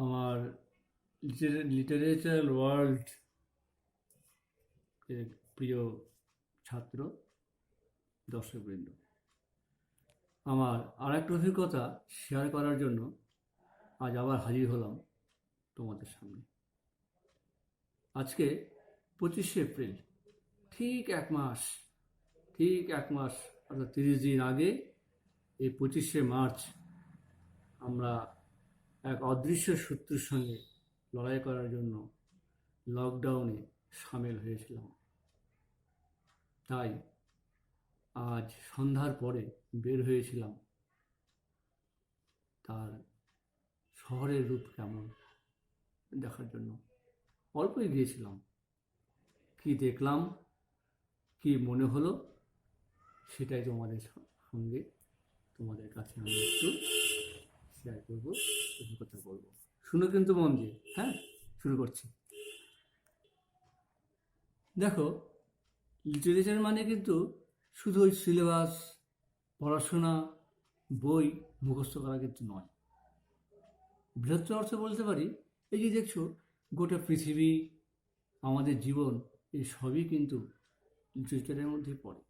আমার literature world এর প্রিয় ছাত্র দর্শকবৃন্দ, আমার আর একটা অভিজ্ঞতা শেয়ার করার জন্য আজ আবার হাজির হলাম তোমাদের সামনে। আজকে 25শে এপ্রিল, ঠিক এক মাস অর্থাৎ 30 দিন আগে এই 25শে মার্চ আমরা এক অদৃশ্য শত্রুর সঙ্গে লড়াই করার জন্য লকডাউনে সামিল হয়েছিলাম। তাই আজ সন্ধ্যার পরে বের হয়েছিলাম তার শহরের রূপ কেমন দেখার জন্য। অল্পই গিয়েছিলাম, কি দেখলাম, কি মনে হলো, সেটাই তোমাদের সঙ্গে তোমাদের কাছে আমি একটু শেয়ার করবো, অভিজ্ঞতা বলবো। শুনো কিন্তু মন দিয়ে। হ্যাঁ, শুরু করছি। দেখো, লিটারেচার মানে কিন্তু শুধু ওই সিলেবাস, পড়াশোনা, বই মুখস্থ করা কিন্তু নয়। বৃহত্তর অর্থে বলতে পারি, এই যে দেখছো গোটা পৃথিবী, আমাদের জীবন, এই সবই কিন্তু লিটারেচারের মধ্যে পড়ে।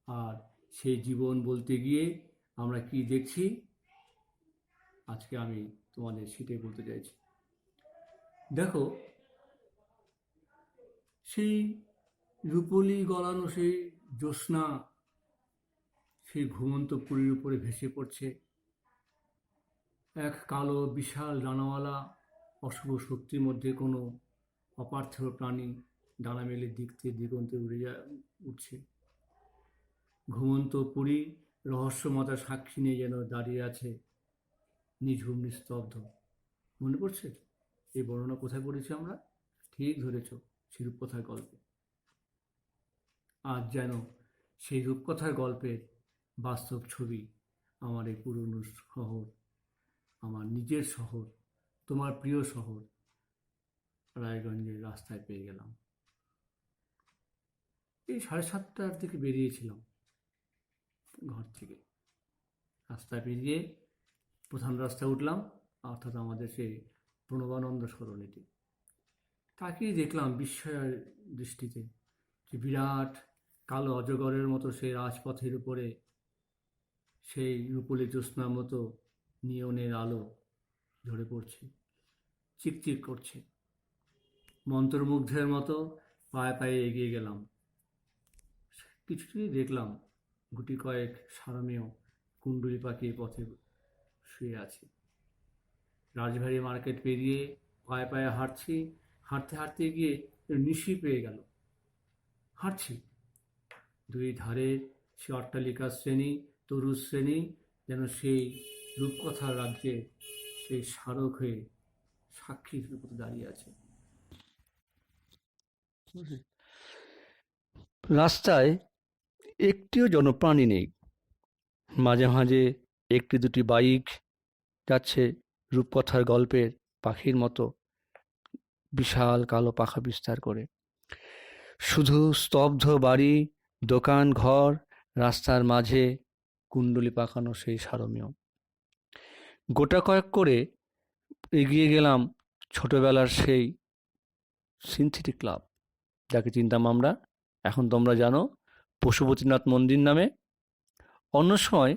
আর সেই জীবন বলতে গিয়ে আমরা কি দেখছি, আজকে আমি তোমাদের সেটাই বলতে চাইছি। দেখো, সেই রূপলি গলানো সেই জ্যোৎস্না সেই ঘুমন্ত পুরীর উপরে ভেসে পড়ছে। এক কালো বিশাল ডানাওয়ালা অশুভ শক্তির মধ্যে কোনো অপার্থিব প্রাণী ডানা মেলে দিগন্তে উঠছে। ঘুমন্ত পুরী রহস্যমতা সাক্ষী নিয়ে যেন দাঁড়িয়ে আছে, নিঝুম নিস্তব্ধ। মনে পড়ছে এই বর্ণনা কোথায় পড়েছি আমরা? ঠিক ধরেছ, সেই রূপকথার গল্পে। আজ যেন সেই রূপকথার গল্পের বাস্তব ছবি আমার এই পুরনো শহর, আমার নিজের শহর, তোমার প্রিয় শহর রায়গঞ্জের রাস্তায় পেয়ে গেলাম। এই 7:30টার দিকে বেরিয়েছিলাম ঘর থেকে। রাস্তায় পেরিয়ে প্রধান রাস্তায় উঠলাম, অর্থাৎ আমাদের সেই প্রণবানন্দ সরণিতে। তাকেই দেখলাম বিস্ময়ের দৃষ্টিতে যে বিরাট কালো অজগরের মতো সেই রাজপথের উপরে সেই রূপলি জ্যোৎস্নার মতো নিয়নের আলো ঝরে পড়ছে, চিকচিক করছে। মন্ত্রমুগ্ধের মতো পায়ে পায়ে এগিয়ে গেলাম। কিছুতেই দেখলাম গুটি কয়েক সারমেয় কুণ্ডলী পাখি পথে শুয়ে আছে। রাজবাড়ি মার্কেট পেরিয়ে পায়ে পায়ে হাঁটছি, হাঁটতে হাঁটতে গিয়ে নিশি পেয়ে গেল। হাঁটছি, দুই ধারে সে অট্টালিকার শ্রেণী, তরু শ্রেণী যেন সেই রূপকথার রাজ্যে সেই স্মারক হয়ে সাক্ষীর মতো দাঁড়িয়ে আছে। রাস্তায় একটিও জনপ্রাণী নেই। মাঝে মাঝে একটি দুটি বাইক যাচ্ছে রূপকথার গল্পের পাখির মতো বিশাল কালো পাখা বিস্তার করে। শুধু স্তব্ধ বাড়ি, দোকান, ঘর, রাস্তার মাঝে কুণ্ডলি পাকানো সেই সারমেয়। গোটা কয়েক করে এগিয়ে গেলাম ছোটবেলার সেই সিনথেটিক ক্লাব, যাকে চিনতাম আমরা, এখন তোমরা জানো পশুপতিনাথ মন্দির নামে। অন্য সময়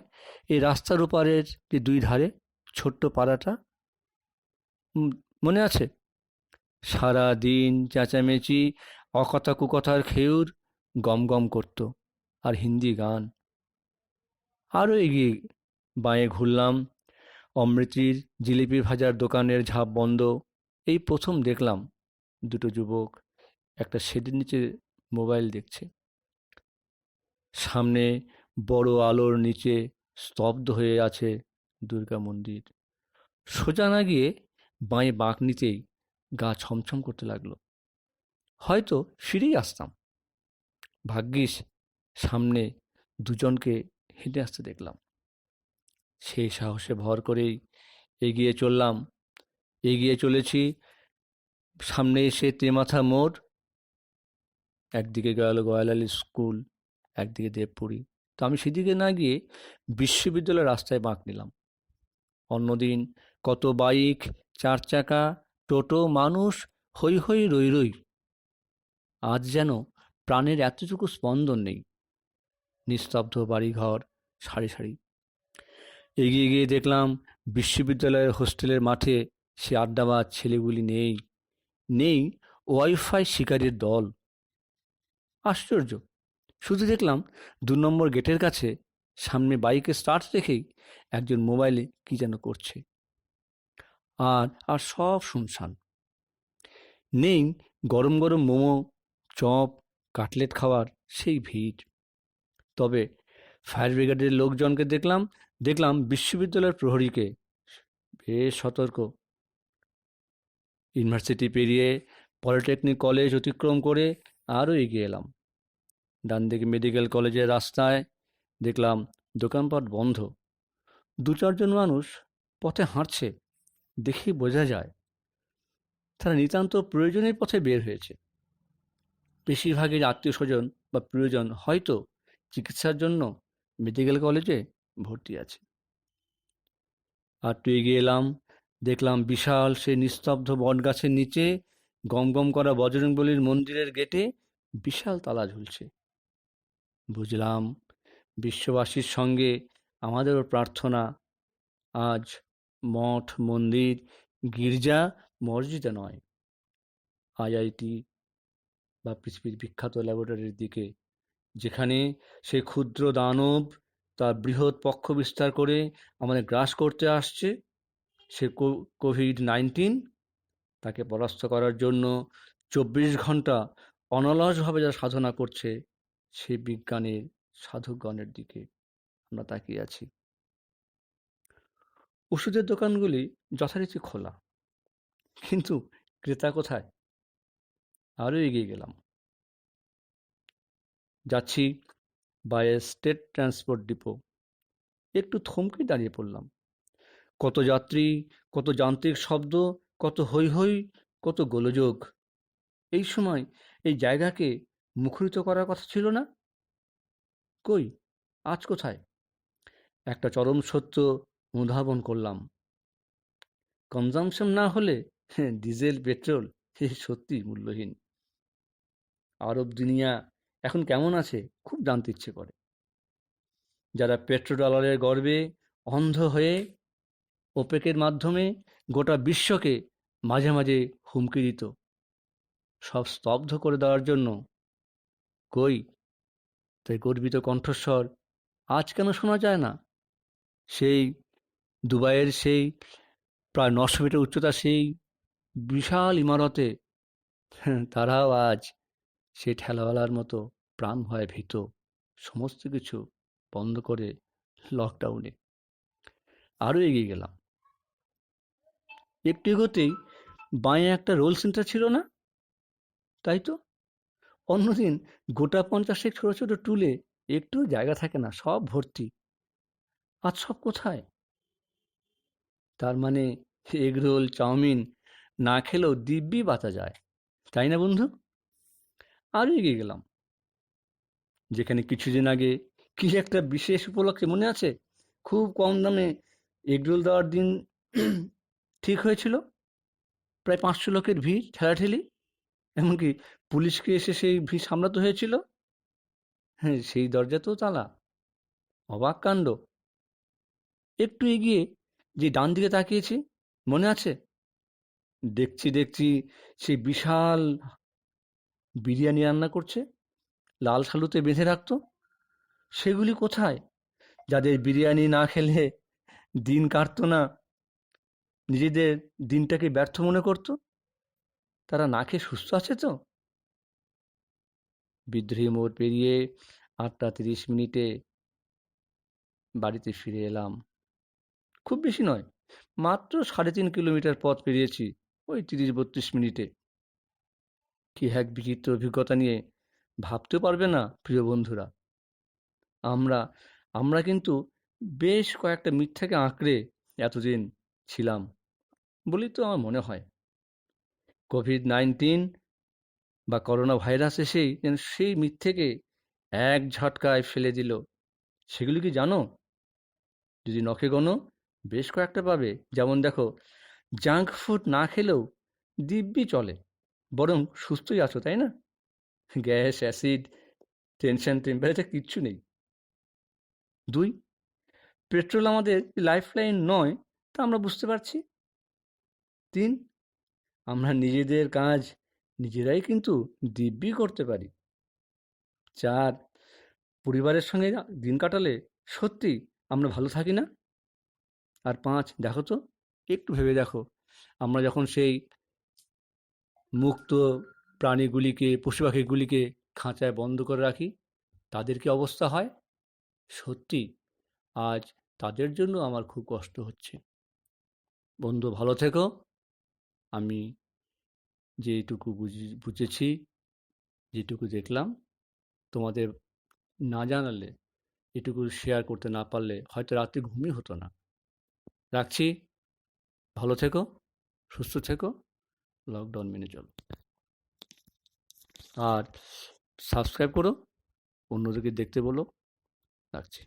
এই রাস্তার ওপারের যে দুই ধারে ছোট্ট পাড়াটা মনে আছে? সারা দিন চেঁচামেচি, অকথা কুকথার খেউর গম গম করত, আর হিন্দি গান। আরও এগিয়ে বাঁয়ে ঘুরলাম, অমৃতির জিলিপি ভাজার দোকানের ঝাঁপ বন্ধ। এই প্রথম দেখলাম দুটো যুবক একটা শেডের নিচে মোবাইল দেখছে। সামনে বড় আলোর নিচে স্তব্ধ হয়ে আছে দুর্গা মন্দির। সোজা না গিয়ে বাঁয়ে বাঁক নিতেই গা ছমছম করতে লাগলো। হয়তো ফিরেই আসতাম। ভাগ্যিস সামনে দুজনকে হেঁটে আসতে দেখলাম। সেই সাহসে ভর করেই এগিয়ে চলেছি। সামনে এসে তেমাথা মোড়, একদিকে গেল গয়ালালি স্কুল, একদিকে দেবপুরী। তো আমি সেদিকে না গিয়ে বিশ্ববিদ্যালয়ের রাস্তায় বাঁক নিলাম। অন্যদিন কত বাইক, চার চাকা, টোটো, মানুষ, হৈ হৈ রই রই। আজ যেন প্রাণের এতটুকু স্পন্দন নেই। নিস্তব্ধ বাড়িঘর, সারি সারি। এগিয়ে গিয়ে দেখলাম বিশ্ববিদ্যালয়ের হোস্টেলের মাঠে সে আড্ডাবাজ ছেলেগুলি নেই। নেই ওয়াইফাই শিকারীর দল। আশ্চর্য! শুধু দেখলাম ২ নম্বর গেটের কাছে সামনে বাইকে স্টার্ট রেখেই একজন মোবাইলে কি যেন করছে। আর আর সব শুনশান। নেই গরম গরম মোমো, চপ, কাটলেট খাওয়ার সেই ভিড়। তবে ফায়ার ব্রিগেডের লোকজনকে দেখলাম বিশ্ববিদ্যালয়ের প্রহরীকে, বেশ সতর্ক। ইউনিভার্সিটি পেরিয়ে পলিটেকনিক কলেজ অতিক্রম করে আরও এগিয়ে এলাম। ডান দিকে মেডিকেল কলেজের রাস্তায় দেখলাম দোকানপাট বন্ধ। ২-৪ জন মানুষ পথে হাঁটছে, দেখেই বোঝা যায় তারা নিতান্ত প্রয়োজনের পথে বের হয়েছে। বেশিরভাগের আত্মীয় স্বজন বা প্রিয়জন হয়তো চিকিৎসার জন্য মেডিকেল কলেজে ভর্তি আছে। আর তো এগিয়ে এলাম, দেখলাম বিশাল সে নিস্তব্ধ বটগাছের নিচে গম গম করা বজরংবলীর মন্দিরের গেটে বিশাল তালা ঝুলছে। বুঝলাম বিশ্ববাসীর সঙ্গে আমাদেরও প্রার্থনা আজ মঠ, মন্দির, গির্জা, মসজিদে নয়, আইআইটি বা পৃথিবীর বিখ্যাত ল্যাবরেটরির দিকে, যেখানে সে ক্ষুদ্র দানব তার বৃহৎ পক্ষ বিস্তার করে আমাদের গ্রাস করতে আসছে। সে কোভিড-19, তাকে পরাস্ত করার জন্য ২৪ ঘন্টা অনলসভাবে যা সাধনা করছে, সে বিজ্ঞানের সাধকগণের দিকে আমরা তাকিয়ে আছি। ওষুধের দোকানগুলি যথারীতি খোলা, কিন্তু ক্রেতা কোথায়? আরও এগিয়ে গেলাম, যাচ্ছি বাই স্টেট ট্রান্সপোর্ট ডিপো। একটু থমকে দাঁড়িয়ে পড়লাম। কত যাত্রী, কত যান্ত্রিক শব্দ, কত হৈ হৈ, কত গোলযোগ। এই সময় এই জায়গাকে মুখরিত করার কথা ছিল না? কই, আজ কোথায়? একটা চরম সত্য অনুধাবন করলাম। কনজামশন না হলে ডিজেল, পেট্রোল সত্যি মূল্যহীন। আরব দুনিয়া এখন কেমন আছে খুব জানতে ইচ্ছে করে। যারা পেট্রো ডলারের গর্বে অন্ধ হয়ে ওপেকের মাধ্যমে গোটা বিশ্বকে মাঝে মাঝে হুমকি দিত সব স্তব্ধ করে দেওয়ার জন্য, কই তাই গর্বিত কণ্ঠস্বর আজ কেন শোনা যায় না? সেই দুবাইয়ের সেই প্রায় ৯০০ মিটার উচ্চতা সেই বিশাল ইমারতে তারাও আজ সেই ঠেলাওয়ালার মতো প্রাণ ভয়ে ভীত, সমস্ত কিছু বন্ধ করে লকডাউনে। আরও এগিয়ে গেলাম, একটু এগোতেই বাঁয়ে একটা রোল সেন্টার ছিল না? তাই তো, অন্যদিন গোটা ৫০ ছোট ছোট টুলে একটু জায়গা থাকে না, সব ভর্তি। আজ সব কোথায়? তার মানে এগরোল, চাউমিন না খেলেও দিব্যি বাঁচা যায়, তাই না বন্ধু? আরও এগিয়ে গেলাম, যেখানে কিছুদিন আগে কি একটা বিশেষ উপলক্ষে মনে আছে, খুব কম দামে এগরোল দেওয়ার দিন ঠিক হয়েছিল। প্রায় ৫০০ লোকের ভিড়, ঠেলাঠেলি, এমনকি পুলিশকে এসে সেই ভিড় সামলাতে হয়েছিল। হ্যাঁ, সেই দরজাতেও তালা। অবাক কাণ্ড। একটু এগিয়ে যে ডান দিকে তাকিয়েছি, মনে আছে? দেখছি সেই বিশাল বিরিয়ানি রান্না করছে, লাল সালুতে বেঁধে রাখতো। সেগুলি কোথায়? যাদের বিরিয়ানি না খেলে দিন কাটতো না, নিজেদের দিনটাকে ব্যর্থ মনে করতো, তারা না খেয়ে সুস্থ আছে তো? বিদ্রোহী মোড় পেরিয়ে ৮টা ৩০ মিনিটে বাড়িতে ফিরে এলাম। খুব বেশি নয়, মাত্র ৩.৫ কিলোমিটার পথ পেরিয়েছি ওই ৩০-৩২ মিনিটে। কি এক বিচিত্র অভিজ্ঞতা নিয়ে ভাবতেও পারবে না প্রিয় বন্ধুরা। আমরা আমরা কিন্তু বেশ কয়েকটা মিথ্যাকে আঁকড়ে এতদিন ছিলাম বলেই তো আমার মনে হয়। কোভিড-19 বা করোনা ভাইরাস এসেই যেন সেই মিথ্যেকে এক ঝটকায় ফেলে দিল। সেগুলি কি জানো? যদি নখে গোনো বেশ কয়েকটা পাবে, যেমন দেখো, জাঙ্ক ফুড না খেলেও দিব্যি চলে, বরং সুস্থই আছো, তাই না? গ্যাস, অ্যাসিড, টেনশন, টেম্পারেচার কিচ্ছু নেই। 2, পেট্রোল আমাদের লাইফলাইন নয়, তা আমরা বুঝতে পারছি। 3, আমরা নিজেদের কাজ নিজেরাই কিন্তু দিব্যি করতে পারি। 4, পরিবারের সঙ্গে দিন কাটালে সত্যি আমরা ভালো থাকি না? আর 5, দেখো তো, একটু ভেবে দেখো, আমরা যখন সেই মুক্ত প্রাণীগুলিকে, পশু পাখিগুলিকে খাঁচায় বন্ধ করে রাখি, তাদের কি অবস্থা হয়? সত্যি আজ তাদের জন্য আমার খুব কষ্ট হচ্ছে। বন্ধু, ভালো থেকো। আমি যেটুকু বুঝেছি, যেটুকু দেখলাম, তোমাদের না জানালে, এটুকু শেয়ার করতে না পারলে হয়তো রাত্রে ঘুমই হতো না। রাখছি। ভালো থেকো, সুস্থ থেকো, লকডাউন মেনে চলো। আর সাবস্ক্রাইব করো, অন্যদেরকে দেখতে বলো। রাখছি।